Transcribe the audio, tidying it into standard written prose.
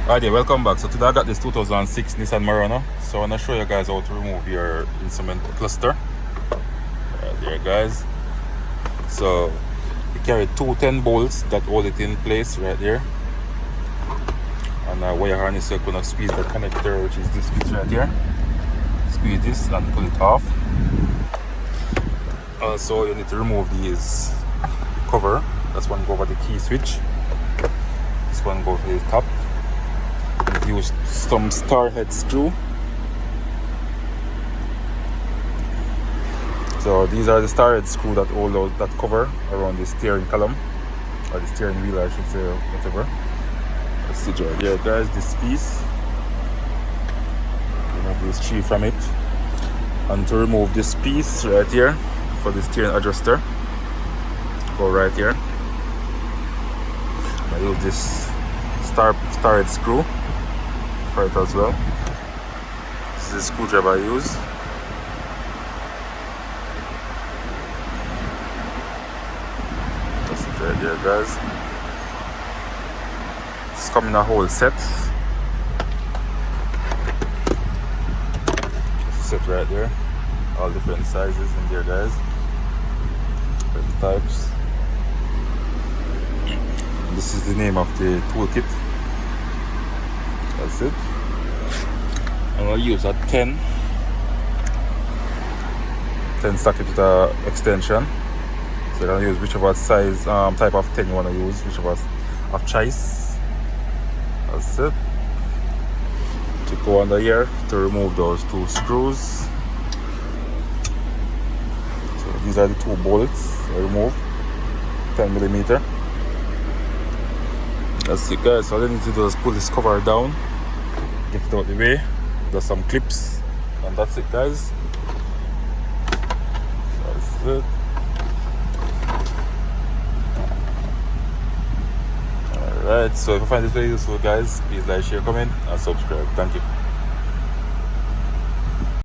Alright, yeah, welcome back. So today I got this 2006 Nissan Murano. So I want to show you guys how to remove your instrument cluster. Right there, guys. So you carry two 10 bolts that hold it in place right there. And a wire harness, so you're going to squeeze the connector, which is this piece right here. Squeeze this and pull it off. Also, you need to remove these cover. That's one go over the key switch. This one go to the top. Use some star head screw. So these are the star head screw that hold out that cover around the steering column, or the steering wheel, I should say, or whatever. Let's see right here, guys, this piece. Remove this tree from it. And to remove this piece right here for the steering adjuster, go right here. I use this star head screw for it as well. This is the screwdriver I use. That's it right there, guys. It's coming in a whole set. Set right there. All different sizes in there, guys. Different types. This is the name of the toolkit. That's it. I'm going to use a 10 socket with an extension. So you're going to use whichever size, type of 10 you want to use, whichever of choice. That's it. To go under here to remove those two screws. So these are the two bolts I remove, 10mm. That's it, guys. So all I need to do is pull this cover down, get it out the way. There's some clips, and that's it, guys. That's it. Alright, so if you find this video useful, guys, please like, share, comment, and subscribe. Thank you.